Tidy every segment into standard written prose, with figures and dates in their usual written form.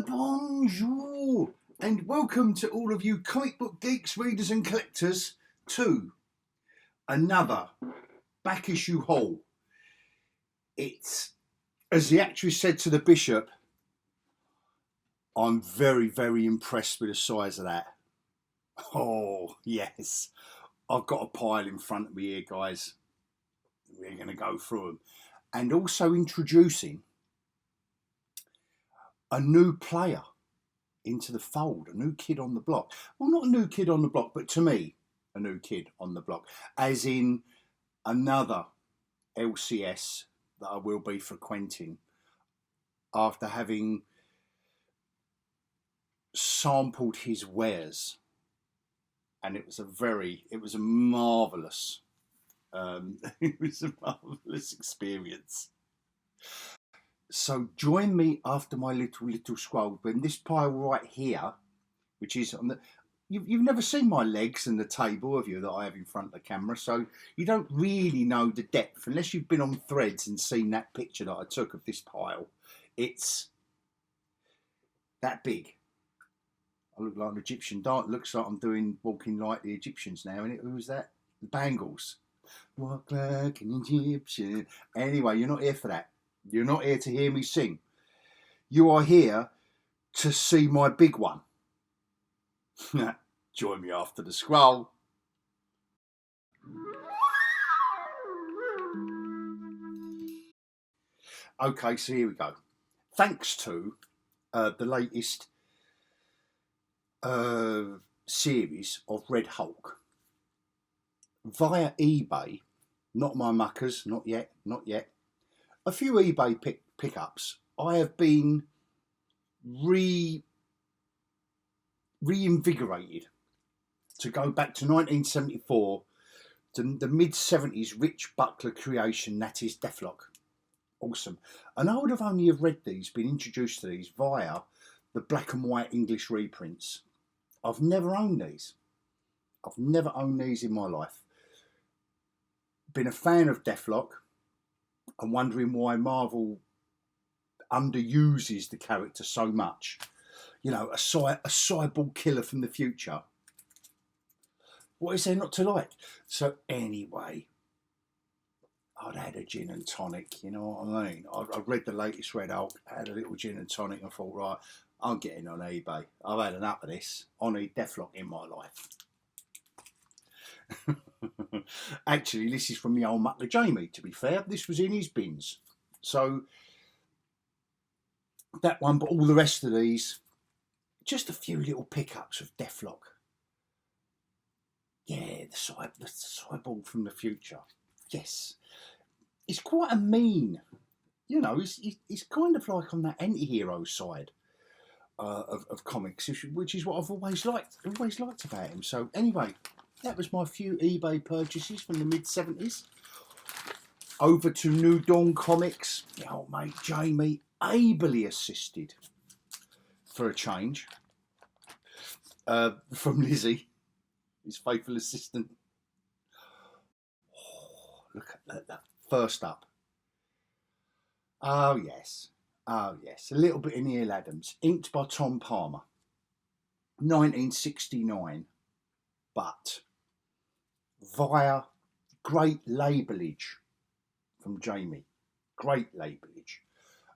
Bonjour, and welcome to all of you comic book geeks, readers and collectors to another back issue haul. It's, as the actress said to the bishop, I'm very, very impressed with the size of that. Oh, yes. I've got a pile in front of me here, guys. We're going to go through them. And also introducing a new player into the fold, a new kid on the block. Well, not a new kid on the block, but to me, a new kid on the block. As in another LCS that I will be frequenting after having sampled his wares. And it was a marvellous, experience. So join me after my little scroll when this pile right here, which is on the, you've never seen my legs and the table, have you, that I have in front of the camera, so you don't really know the depth unless you've been on Threads and seen that picture that I took of this pile. It's that big. I look like an Egyptian dance. Looks like I'm walking like the Egyptians now, innit? Who was that? The Bangles. Walk like an Egyptian. Anyway, you're not here for that. You're not here to hear me sing. You are here to see my big one. Join me after the scroll. Okay, so here we go. Thanks to the latest series of Red Hulk via eBay, not my muckers, not yet. A few eBay pickups. I have been reinvigorated to go back to 1974, to the mid-70s Rich Buckler creation, that is Deathlock. Awesome. And I would have only have read these, been introduced to these via the black and white English reprints. I've never owned these. I've never owned these in my life. Been a fan of Deathlock. I'm wondering why Marvel underuses the character so much. You know, a cyborg killer from the future. What is there not to like? So anyway, I'd had a gin and tonic, you know what I mean? I read the latest Red Hulk, had a little gin and tonic and thought, right, I'm getting on eBay. I've had enough of this. I need Deathlock in my life. Actually, this is from the old Muttler Jamie, to be fair. This was in his bins. So, that one, but all the rest of these, just a few little pickups of Deathlock. Yeah, the cyborg from the future. Yes. He's quite a mean, you know, he's kind of like on that anti-hero side of comics, which is what I've always liked about him. So, anyway, that was my few eBay purchases from the mid-70s. Over to New Dawn Comics. The old mate Jamie, ably assisted for a change from Lizzie, his faithful assistant. Oh, look at that. First up. Oh, yes. A little bit of Neil Adams. Inked by Tom Palmer. 1969. But via great labelage from Jamie. Great labelage.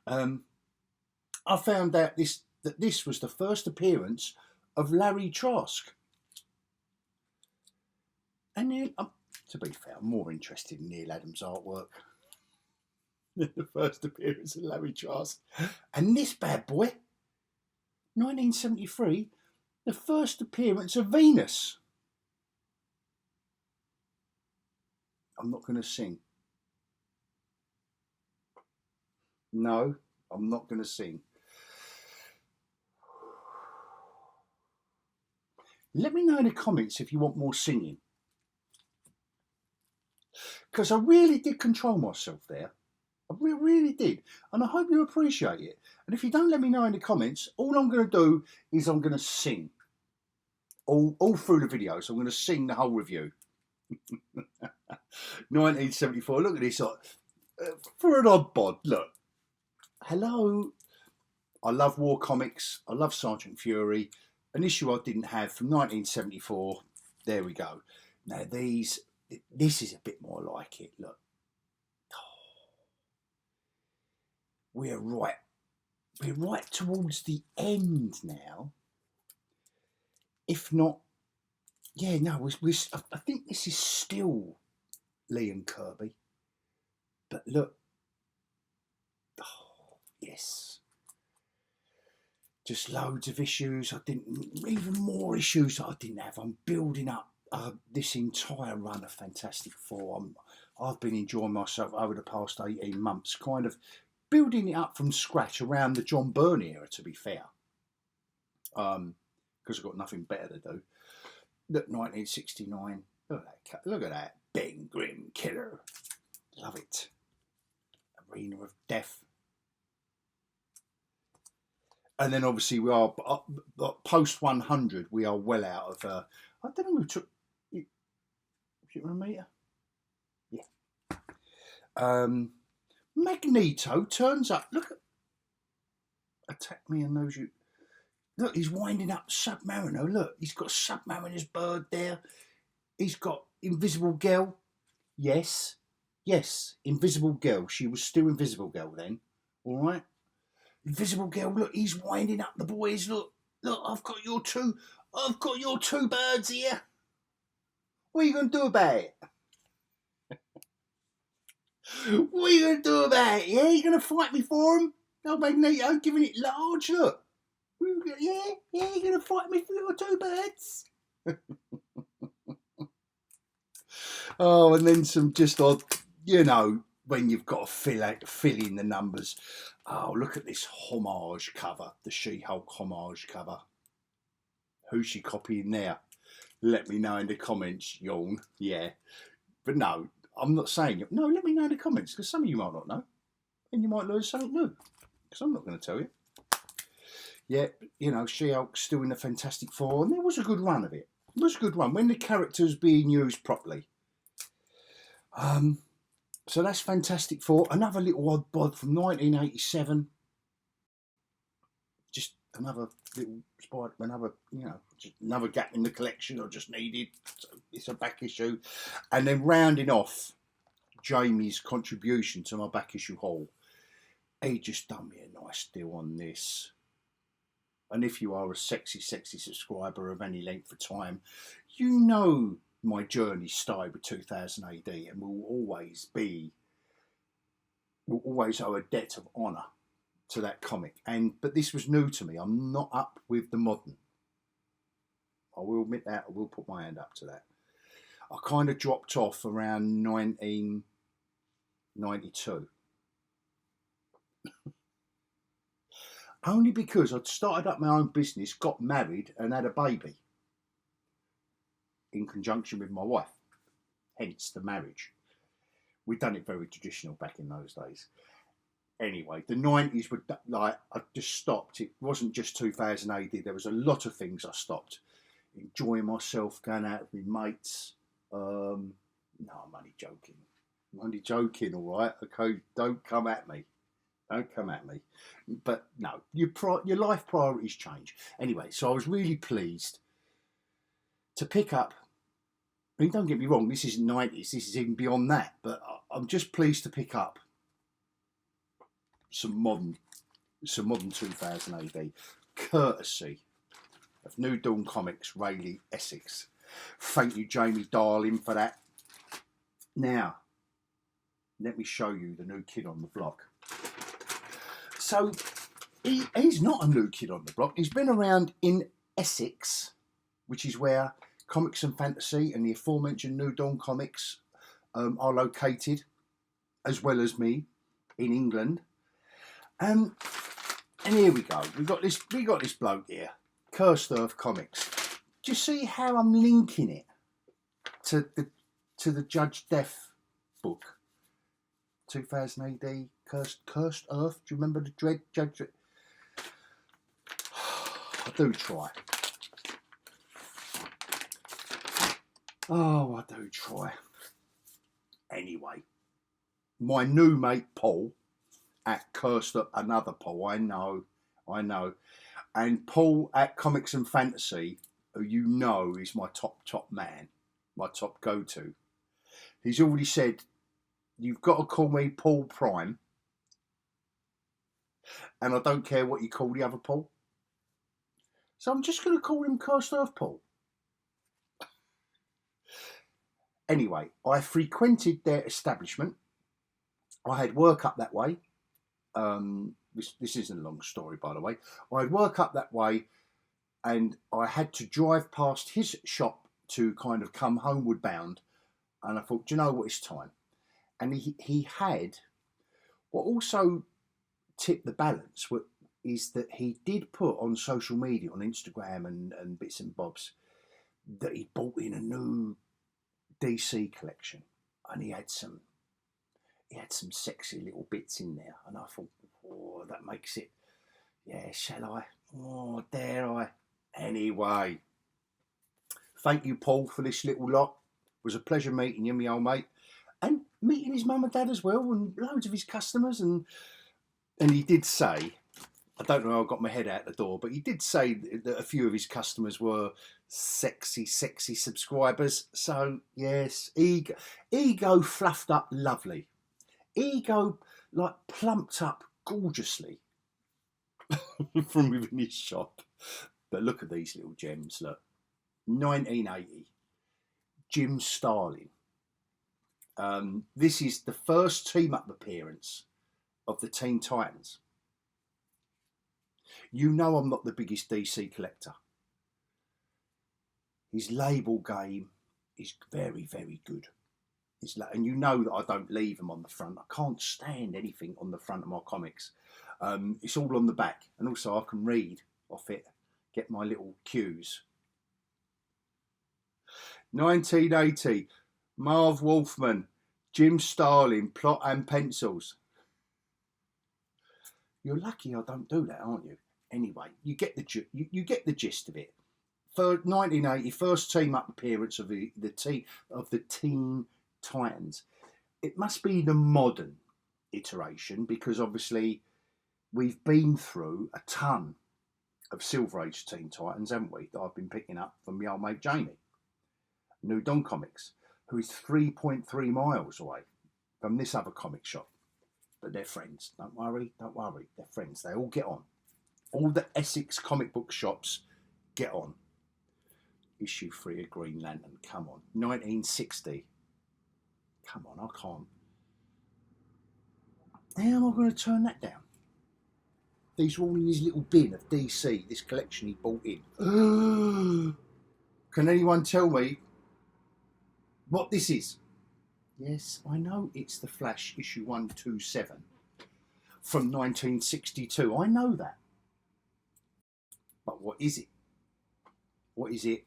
I found out that this was the first appearance of Larry Trask. And to be fair, I'm more interested in Neil Adams' artwork than the first appearance of Larry Trask. And this bad boy, 1973, the first appearance of Venus. I'm not going to sing. No, I'm not going to sing. Let me know in the comments if you want more singing. Because I really did control myself there. I really did. And I hope you appreciate it. And if you don't let me know in the comments, all I'm going to do is I'm going to sing. All through the video. So I'm going to sing the whole review. 1974. Look at this. For an odd bod. Look. Hello. I love war comics. I love Sergeant Fury. An issue I didn't have from 1974. There we go. Now this is a bit more like it. Look, we're right towards the end now. If not, yeah, no, I think this is still Lee and Kirby. But look, oh, yes. Just loads of issues. Even more issues that I didn't have. I'm building up this entire run of Fantastic Four. I've been enjoying myself over the past 18 months, kind of building it up from scratch around the John Byrne era, to be fair. Because I've got nothing better to do. Look, 1969. Look at that. Ben Grimm Killer. Love it. Arena of Death. And then obviously we are post 100. We are well out of. I don't know who took. You remember me? Yeah. Magneto turns up. Look at. Attack me and knows you. Look, he's winding up Submariner. Look, he's got Submariner's bird there. He's got Invisible Girl. Yes. Invisible Girl. She was still Invisible Girl then. All right. Invisible Girl. Look, he's winding up the boys. Look. I've got your two birds here. What are you going to do about it? What are you going to do about it? Yeah, you going to fight me for them? No, Magneto, giving it large. Look. Yeah, you're going to fight me for your two birds. Oh, and then some just odd, when you've got to fill in the numbers. Oh, look at this homage cover, the She-Hulk homage cover. Who's she copying there? Let me know in the comments, yawn. Yeah. But no, I'm not saying it. No, let me know in the comments, because some of you might not know. And you might learn something new. Because I'm not going to tell you. Yeah, She-Hulk's still in the Fantastic Four, and there was a good run of it. It was a good run when the character's being used properly. So that's Fantastic Four. Another little odd bod from 1987. Just another little spot, just another gap in the collection I just needed. So it's a back issue. And then rounding off Jamie's contribution to my back issue haul. He just done me a nice deal on this. And if you are a sexy subscriber of any length of time, you know my journey started with 2000 AD and will always owe a debt of honour to that comic. But this was new to me. I'm not up with the modern. I will admit that. I will put my hand up to that. I kind of dropped off around 1992. Only because I'd started up my own business, got married and had a baby in conjunction with my wife, hence the marriage. We'd done it very traditional back in those days. Anyway, the 90s were like, I just stopped. It wasn't just 2000 AD. There was a lot of things I stopped. Enjoying myself, going out with my mates. No, I'm only joking. All right? Okay, don't come at me. But no, your life priorities change. Anyway, so I was really pleased to pick up. I mean, don't get me wrong, this isn't 90s, this is even beyond that. But I'm just pleased to pick up some modern 2000 AD, courtesy of New Dawn Comics, Rayleigh, Essex. Thank you, Jamie Darling, for that. Now, let me show you the new kid on the block. So, he's not a new kid on the block. He's been around in Essex, which is where Comics and Fantasy and the aforementioned New Dawn Comics are located, as well as me, in England. And here we go. We got this bloke here, Cursed Earth Comics. Do you see how I'm linking it to the Judge Death book? 2000 AD, Cursed Earth. Do you remember the Dread Judge? I do try. Oh, I do try. Anyway, my new mate Paul at Cursed Earth, another Paul, I know. I know. And Paul at Comics and Fantasy, who you know is my top man, my top go-to. He's already said, you've got to call me Paul Prime. And I don't care what you call the other Paul. So I'm just going to call him Cursed Earth Paul. Anyway, I frequented their establishment. I had work up that way. This isn't a long story, by the way. I had work up that way, and I had to drive past his shop to kind of come homeward bound. And I thought, do you know what, it's time. And he had, what also tipped the balance is that he did put on social media, on Instagram and bits and bobs, that he bought in a new DC collection, and he had some sexy little bits in there, and I thought, oh, that makes it, yeah, shall I? Oh, dare I? Anyway, thank you, Paul, for this little lot. It was a pleasure meeting you, my old mate, and meeting his mum and dad as well, and loads of his customers, and he did say, I don't know how I got my head out the door, but he did say that a few of his customers were sexy subscribers. So, yes, ego fluffed up lovely. Ego, like, plumped up gorgeously from within his shop. But look at these little gems, look. 1980, Jim Starlin. This is the first team-up appearance of the Teen Titans. You know I'm not the biggest DC collector. His label game is very, very good. And you know that I don't leave them on the front. I can't stand anything on the front of my comics. It's all on the back. And also I can read off it, get my little cues. 1980, Marv Wolfman, Jim Starlin, plot and pencils. You're lucky I don't do that, aren't you? Anyway, you get the gist of it. For 1980, first team-up appearance of the Teen Titans. It must be the modern iteration, because obviously we've been through a ton of Silver Age Teen Titans, haven't we? That I've been picking up from my old mate Jamie, New Dawn Comics, who is 3.3 miles away from this other comic shop. But they're friends. Don't worry. They're friends. They all get on. All the Essex comic book shops get on. Issue 3 of Green Lantern. Come on. 1960. Come on, I can't. How am I going to turn that down? These are all in his little bin of DC, this collection he bought in. Can anyone tell me what this is? Yes, I know it's The Flash, issue 127 from 1962. I know that. But what is it? What is it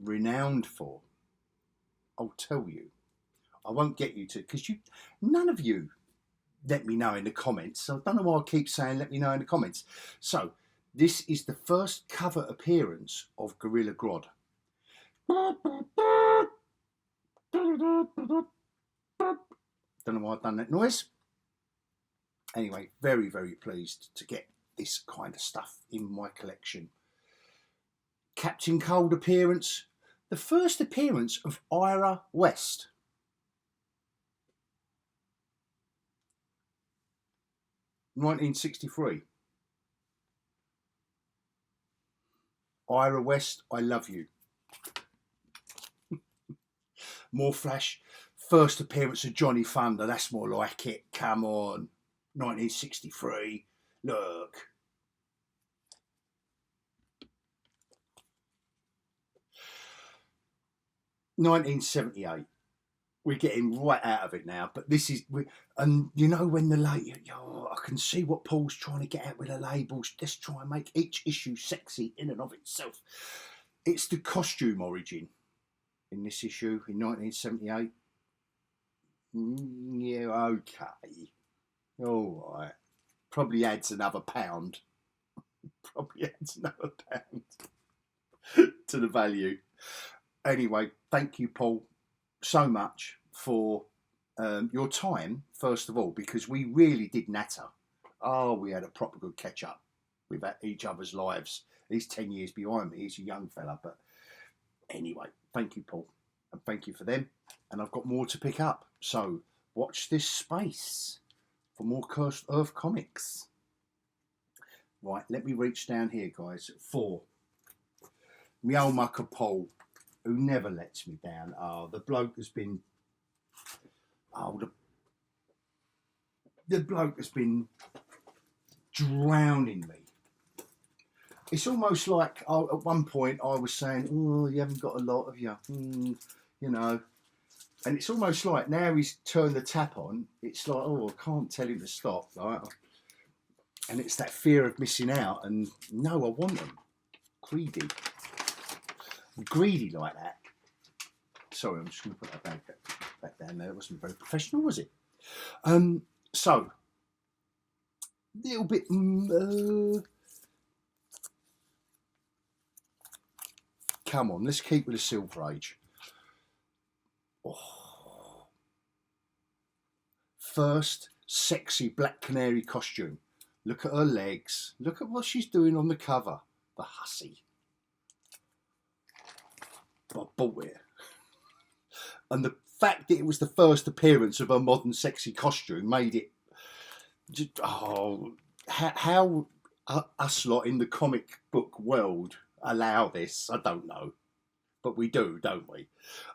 renowned for? I'll tell you. I won't get you to, because none of you let me know in the comments. So I don't know why I keep saying let me know in the comments. So this is the first cover appearance of Gorilla Grodd. Don't know why I've done that noise. Anyway, very, very pleased to get this kind of stuff in my collection. Captain Cold appearance. The first appearance of Ira West. (1963). Ira West, I love you. More Flash. First appearance of Johnny Thunder. That's more like it. Come on. 1963. Look. (1978). We're getting right out of it now, but this is, and you know when the I can see what Paul's trying to get at with the labels. Let's try and make each issue sexy in and of itself. It's the costume origin in this issue in 1978. Yeah, okay, all right. Probably adds another pound. Probably adds another pound to the value. Anyway, thank you, Paul, so much for your time, first of all, because we really did natter Oh, we had a proper good catch up with each other's lives. He's 10 years behind me. He's a young fella. But anyway, thank you, Paul. And thank you for them. And I've got more to pick up. So watch this space for more Cursed Earth comics. Right, let me reach down here, guys. 4. My old mucker Paul, who never lets me down. Oh, the bloke has been... Oh, the bloke has been drowning me. It's almost like at one point I was saying, oh, you haven't got a lot of you, you know. And it's almost like now he's turned the tap on, it's like, oh, I can't tell him to stop. Right? And it's that fear of missing out. And no, I want them. Greedy. I'm greedy like that. Sorry, I'm just going to put that back down there. It wasn't very professional, was it? So, little bit... come on, let's keep with the Silver Age. Oh. First sexy Black Canary costume. Look at her legs. Look at what she's doing on the cover. The hussy. But I bought it. And the fact that it was the first appearance of a modern sexy costume made it... Oh, how us lot in the comic book world allow this, I don't know. But we do, don't we?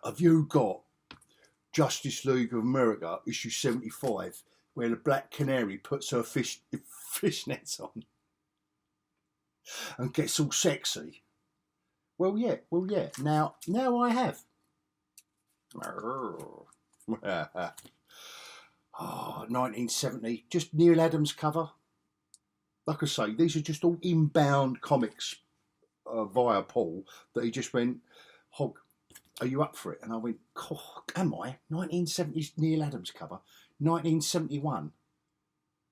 Have you got Justice League of America, issue 75, where the Black Canary puts her fishnets on and gets all sexy? Well, yeah. Now I have. Oh, 1970, just Neil Adams cover. Like I say, these are just all inbound comics via Paul that he just went, Hog, are you up for it? And I went, am I? 1970s Neil Adams cover. 1971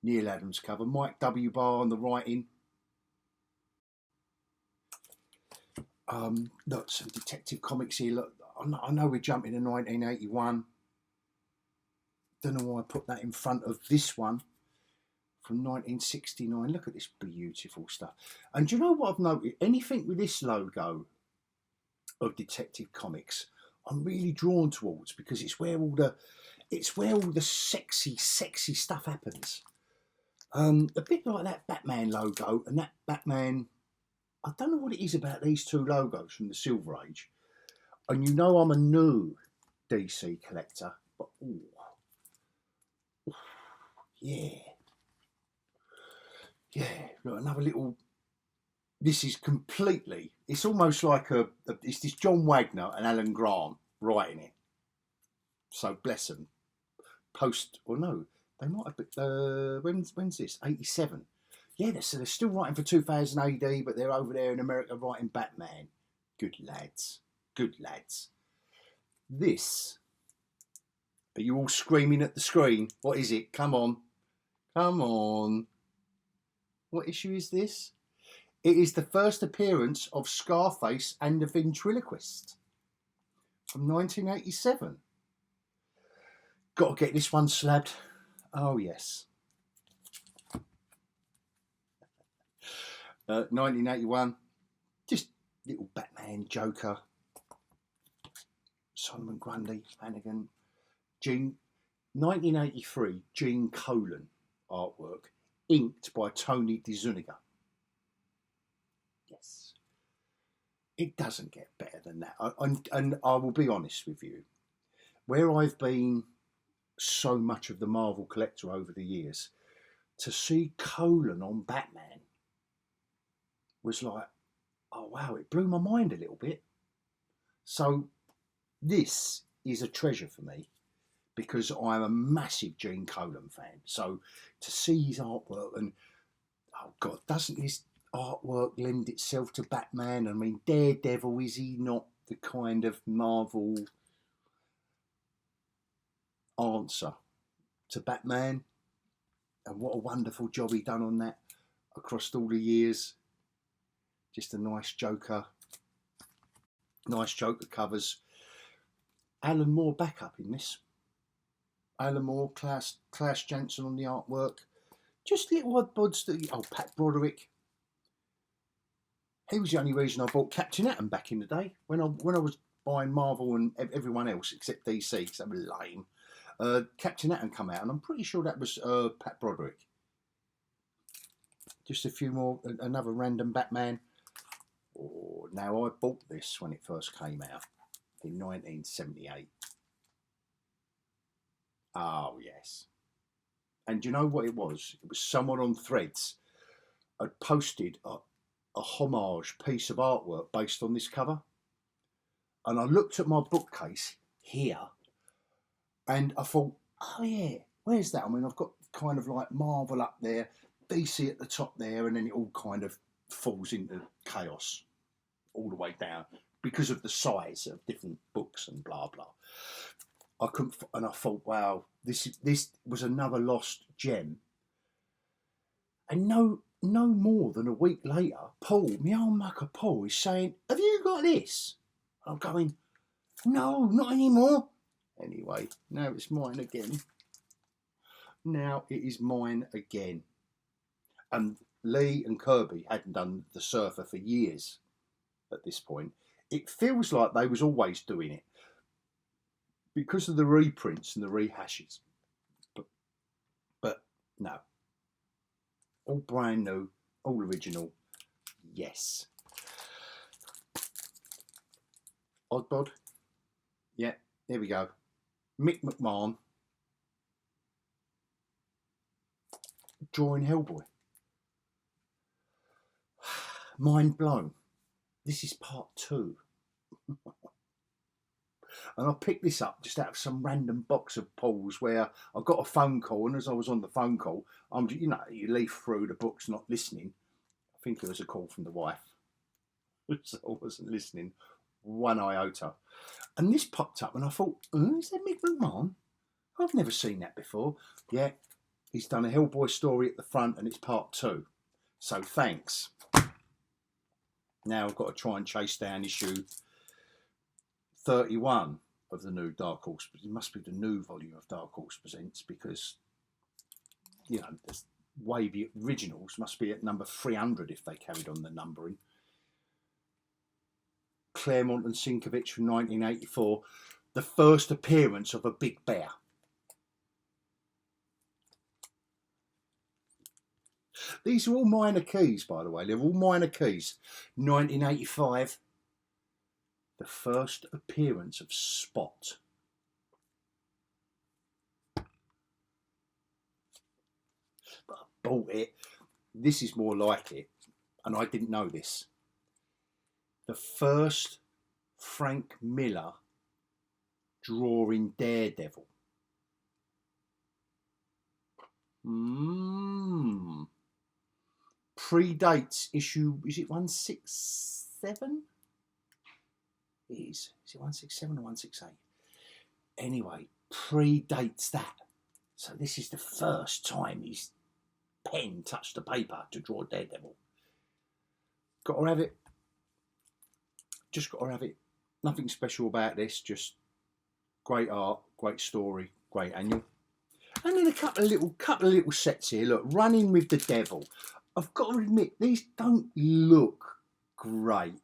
Neil Adams cover. Mike W. Barr on the writing. Look, some detective comics here. Look, I know we're jumping to 1981. Don't know why I put that in front of this one from 1969. Look at this beautiful stuff. And do you know what I've noticed? Anything with this logo of Detective Comics, I'm really drawn towards, because it's where all the sexy stuff happens. A bit like that Batman logo and that Batman. I don't know what it is about these two logos from the Silver Age. And you know I'm a new DC collector, but yeah. Look, another little. This is completely. It's almost like it's this John Wagner and Alan Grant writing it. So bless them. They might have been. When's this? 87. Yeah, so they're still writing for 2000 AD, but they're over there in America writing Batman. Good lads. This. Are you all screaming at the screen? What is it? Come on. What issue is this? It is the first appearance of Scarface and the Ventriloquist from 1987. Got to get this one slabbed. Oh, yes. 1981. Just little Batman, Joker, Solomon Grundy, Flanagan. 1983, Gene Colan artwork, inked by Tony DeZuniga. Yes. It doesn't get better than that. And I will be honest with you, where I've been so much of the Marvel collector over the years, to see Colan on Batman was like, oh wow, it blew my mind a little bit. So this is a treasure for me, because I'm a massive Gene Colan fan. So to see his artwork, and oh God, doesn't his artwork lend itself to Batman? I mean, Daredevil, is he not the kind of Marvel answer to Batman? And what a wonderful job he done on that across all the years. Just a nice Joker covers. Alan Moore backup in this. Alan Moore, Klaus Janson on the artwork. Just little odd-bods that, oh, Pat Broderick. He was the only reason I bought Captain Atom back in the day, when I was buying Marvel and everyone else except DC, because they were lame. Captain Atom come out, and I'm pretty sure that was Pat Broderick. Just a few more, another random Batman. Oh, now I bought this when it first came out in 1978. Oh yes. And do you know what it was? It was someone on Threads had posted a homage piece of artwork based on this cover. And I looked at my bookcase here and I thought, oh yeah, where's that? I mean, I've got kind of like Marvel up there, DC at the top there, and then it all kind of falls into chaos all the way down because of the size of different books and blah blah. I couldn't, and I thought, wow, this was another lost gem. And no more than a week later, Paul, my old mucker Paul, is saying, "Have you got this?" I'm going, "No, not anymore." Anyway, now it's mine again. Now it is mine again. And Lee and Kirby hadn't done the Surfer for years at this point. It feels like they was always doing it because of the reprints and the rehashes. But no. All brand new, all original, yes. Odd-bod. Yeah, there we go. Mick McMahon drawing Hellboy. Mind blown. This is part 2. And I picked this up just out of some random box of Paul's where I got a phone call, and as I was on the phone call, you leaf through the books not listening. I think it was a call from the wife. So I wasn't listening one iota. And this popped up and I thought, is that Mick McMahon? I've never seen that before. Yeah, he's done a Hellboy story at the front and it's part 2. So thanks. Now I've got to try and chase down issue 31 of the new Dark Horse. It must be the new volume of Dark Horse Presents, because, you know, there's wavy originals must be at number 300 if they carried on the numbering. Claremont and Sienkiewicz from 1984, the first appearance of a big bear. These are all minor keys, by the way. They're all minor keys. 1985, the first appearance of Spot. But I bought it. This is more like it, and I didn't know this. The first Frank Miller drawing Daredevil. Predates issue, is it 167? It is. Is it 167 or 168? Anyway, predates that. So this is the first time his pen touched the paper to draw Daredevil. Got to have it. Just got to have it. Nothing special about this, just great art, great story, great annual. And then a couple of little sets here. Look, Running with the Devil. I've got to admit, these don't look great,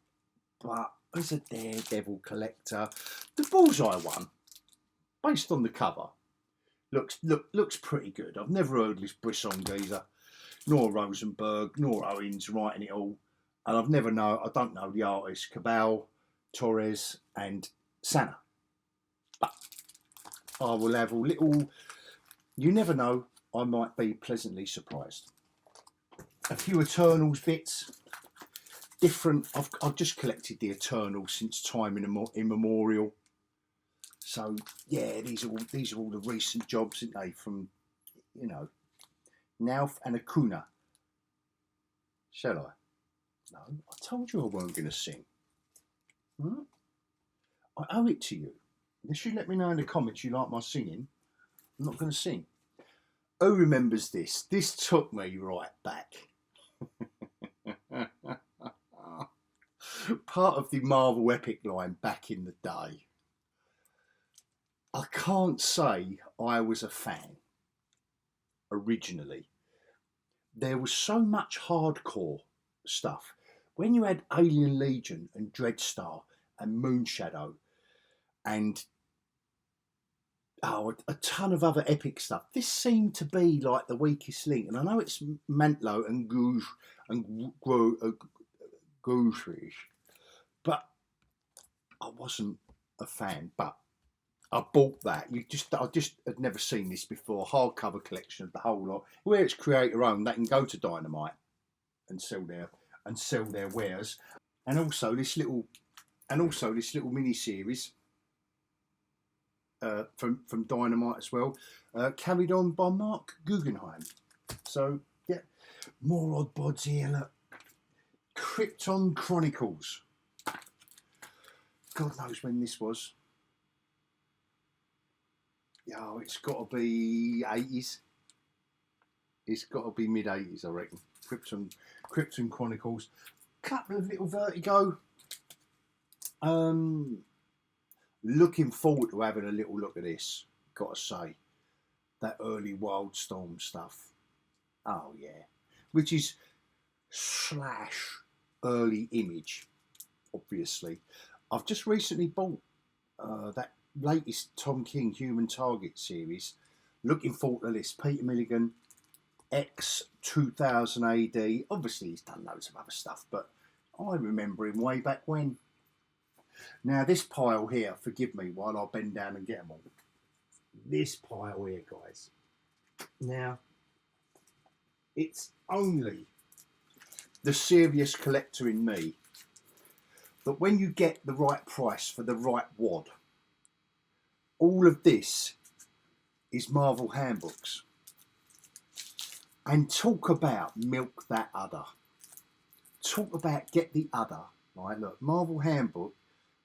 but as a Daredevil collector, the Bullseye one, based on the cover, looks pretty good. I've never heard this Brisson geezer, nor Rosenberg, nor Owens writing it all, and I don't know the artists, Cabal, Torres, and Sana. But I will have a little. You never know. I might be pleasantly surprised. A few Eternals bits, different. I've just collected the Eternals since time immemorial. So yeah, these are all the recent jobs, aren't they? From, you know, Nauf and Acuna. Shall I? No, I told you I weren't going to sing. I owe it to you. Unless you let me know in the comments you like my singing, I'm not going to sing. Who remembers this? This took me right back. Part of the Marvel Epic line back in the day. I can't say I was a fan originally, there was so much hardcore stuff. When you had Alien Legion and Dreadstar and Moonshadow and a ton of other epic stuff, this seemed to be like the weakest link. And I know it's Mantlo and Goose, but I wasn't a fan. But I bought that. I just had never seen this before. Hardcover collection of the whole lot. Where it's creator owned, they can go to Dynamite and sell their wares. And also this little mini series from Dynamite as well, carried on by Mark Guggenheim. So yeah, more odd-bods here. Look, Krypton Chronicles. God knows when this was. Oh, it's got to be 80s. It's got to be mid-80s, I reckon. Krypton Chronicles. Couple of little Vertigo. Looking forward to having a little look at this. Got to say, that early Wildstorm stuff. Oh yeah, which is / early Image, obviously. I've just recently bought that latest Tom King Human Target series. Looking forward to this. Peter Milligan, X 2000 AD. Obviously, he's done loads of other stuff, but I remember him way back when. Now, this pile here, forgive me while I bend down and get them all. This pile here, guys. Now, it's only the serious collector in me that when you get the right price for the right wad, all of this is Marvel handbooks. And talk about milk that udder. Talk about get the udder. Right, look, Marvel handbook,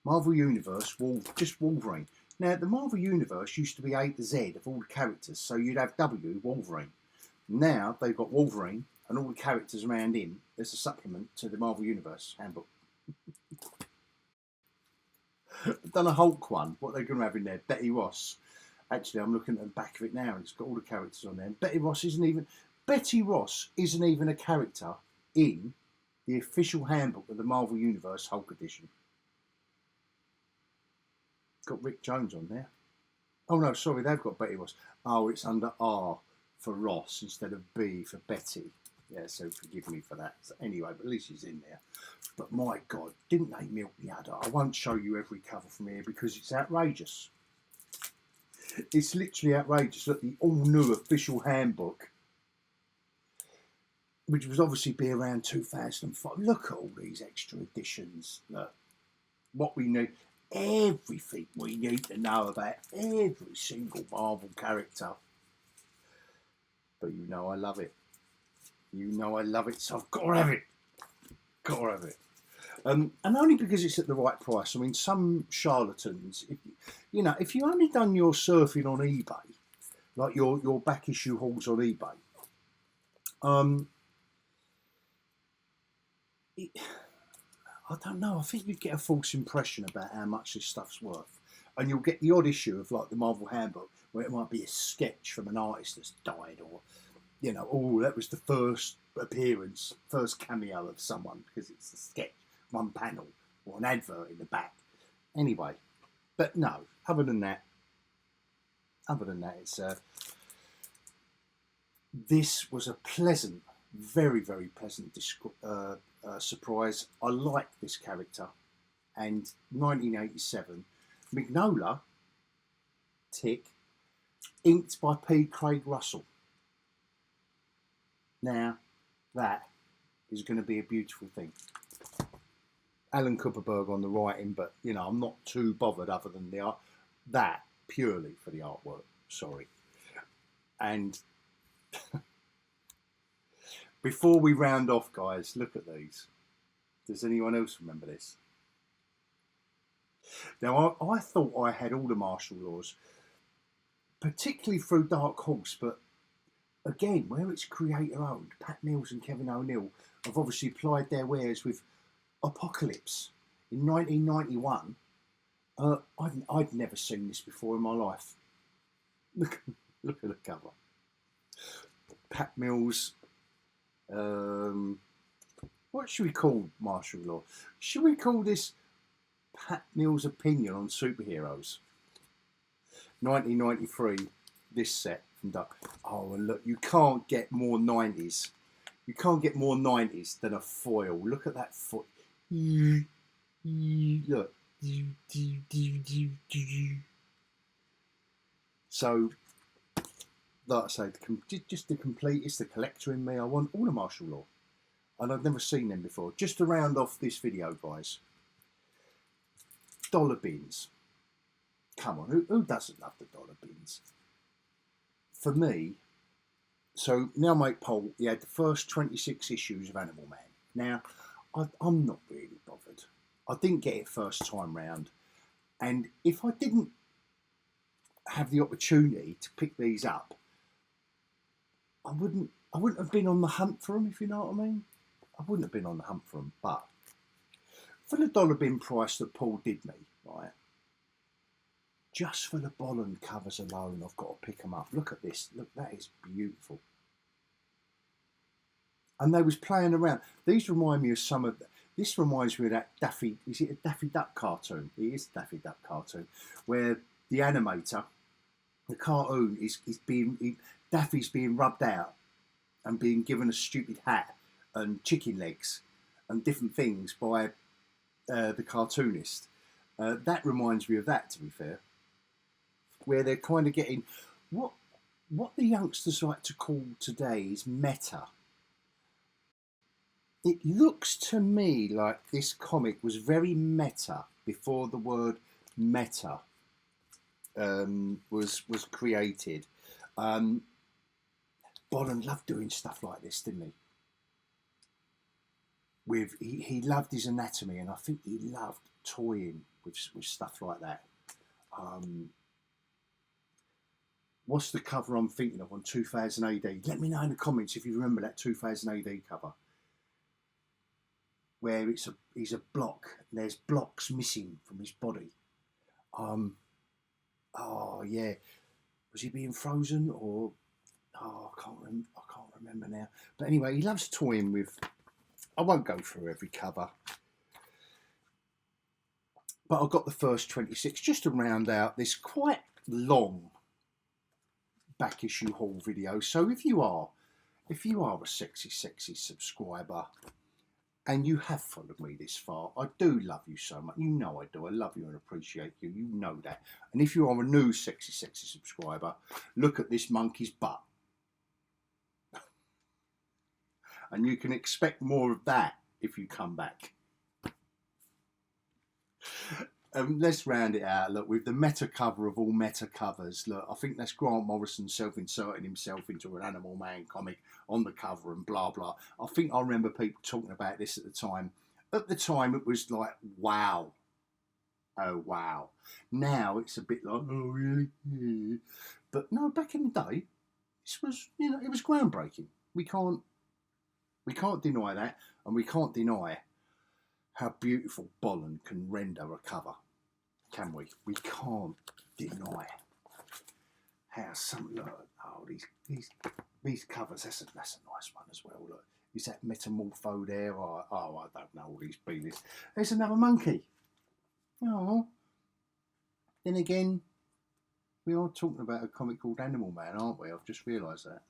Marvel Universe, just Wolverine. Now, the Marvel Universe used to be A to Z of all the characters, so you'd have W, Wolverine. Now, they've got Wolverine and all the characters around him as a supplement to the Marvel Universe handbook. I've done a Hulk one. What they're going to have in there? Betty Ross. Actually, I'm looking at the back of it now, and it's got all the characters on there. And Betty Ross isn't even a character in the official handbook of the Marvel Universe Hulk edition. Got Rick Jones on there. Oh no, sorry, they've got Betty Ross. Oh, it's under R for Ross instead of B for Betty. Yeah, so forgive me for that. So anyway, but at least he's in there. But my God, didn't they milk the udder? I won't show you every cover from here because it's outrageous. It's literally outrageous. Look, the all-new official handbook, which was obviously be around 2005. Look at all these extra editions. Look, what we need, everything we need to know about every single Marvel character. But you know I love it. You know I love it, so I've got to have it. Got to have it. And only because it's at the right price. I mean, some charlatans, if you only done your surfing on eBay, like your back issue hauls on eBay, I don't know. I think you get a false impression about how much this stuff's worth, and you'll get the odd issue of like the Marvel Handbook where it might be a sketch from an artist that's died, or oh, that was the first appearance, first cameo of someone because it's a sketch, one panel, or an advert in the back. Anyway, but no. Other than that, it's this was a pleasant, very, very pleasant surprise. I like this character. And 1987, Mignola, tick, inked by P. Craig Russell. Now, that is going to be a beautiful thing. Alan Kupperberg on the writing, but, I'm not too bothered other than the art. That, purely for the artwork. Sorry. And before we round off, guys, look at these. Does anyone else remember this? Now, I thought I had all the martial laws, particularly through Dark Horse, but again, where it's creator owned, Pat Mills and Kevin O'Neill have obviously applied their wares with Apocalypse in 1991. I'd never seen this before in my life. Look at the cover. Pat Mills What should we call martial law? Should we call this Pat Neal's opinion on superheroes? 1993, this set from Duck. Oh, and look, you can't get more 90s. You can't get more 90s than a foil. Look at that foot. Look. So, like I say, just the completist, the collector in me, I want all the martial law. And I've never seen them before. Just to round off this video, guys. Dollar bins. Come on, who doesn't love the dollar bins? For me, so now mate Paul, he had the first 26 issues of Animal Man. Now, I'm not really bothered. I didn't get it first time round. And if I didn't have the opportunity to pick these up, I wouldn't have been on the hunt for them, if you know what I mean. I wouldn't have been on the hunt for them, but for the dollar bin price that Paul did me, right, just for the Bolland covers alone, I've got to pick them up. Look at this. Look, that is beautiful. And they was playing around. These remind me of some of... This reminds me of that Daffy... Is it a Daffy Duck cartoon? It is a Daffy Duck cartoon. Where the animator, the cartoon, is being... Daffy's being rubbed out and being given a stupid hat and chicken legs and different things by the cartoonist. That reminds me of that, to be fair. Where they're kind of getting... What the youngsters like to call today is meta. It looks to me like this comic was very meta before the word meta was created. Bolland loved doing stuff like this, didn't he? He loved his anatomy, and I think he loved toying with stuff like that. What's the cover I'm thinking of on 2000 AD? Let me know in the comments if you remember that 2000 AD cover. Where he's a block, and there's blocks missing from his body. Oh yeah, was he being frozen or? Oh, I can't remember now. But anyway, he loves toying with. I won't go through every cover, but I've got the first 26 just to round out this quite long back issue haul video. So if you are a sexy subscriber, and you have followed me this far, I do love you so much. You know I do. I love you and appreciate you. You know that. And if you are a new sexy subscriber, look at this monkey's butt. And you can expect more of that if you come back. Let's round it out. Look, with the meta cover of all meta covers. Look, I think that's Grant Morrison self-inserting himself into an Animal Man comic on the cover and blah, blah. I think I remember people talking about this at the time. At the time, it was like, wow. Oh, wow. Now it's a bit like, oh, really? Yeah. But no, back in the day, this was, it was groundbreaking. We can't deny that, and we can't deny how beautiful Bolland can render a cover, can we? We can't deny how some look. Oh, these covers. That's a nice one as well. Look, is that Metamorpho there? Oh, I don't know all these beanies. There's another monkey. Oh, then again, we are talking about a comic called Animal Man, aren't we? I've just realised that.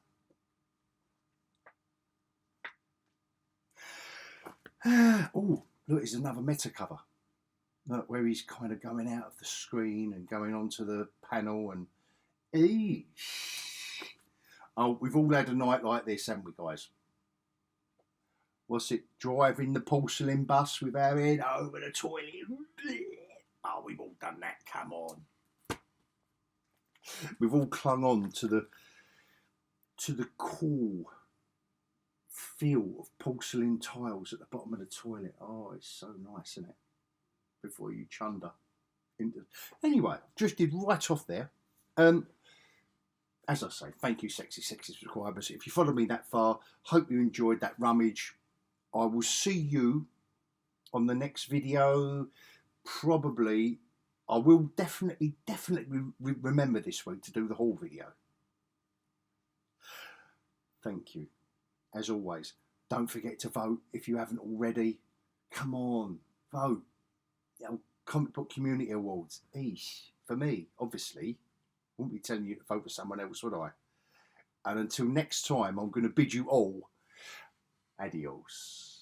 Oh, look, there's another meta cover. Look, where he's kind of going out of the screen and going onto the panel and... Oh, we've all had a night like this, haven't we, guys? What's it? Driving the porcelain bus with our head over the toilet. Oh, we've all done that, come on. We've all clung on to the cool feel of porcelain tiles at the bottom of the toilet. Oh, it's so nice, isn't it? Before you chunder into... Anyway, drifted right off there. As I say, thank you, sexy subscribers. If you followed me that far, hope you enjoyed that rummage. I will see you on the next video. Probably, I will definitely remember this week to do the haul video. Thank you. As always, Don't forget to vote if you haven't already. Come on, vote. Comic Book Community Awards. Eesh. For me, obviously. Wouldn't be telling you to vote for someone else, would I? And until next time, I'm going to bid you all adios.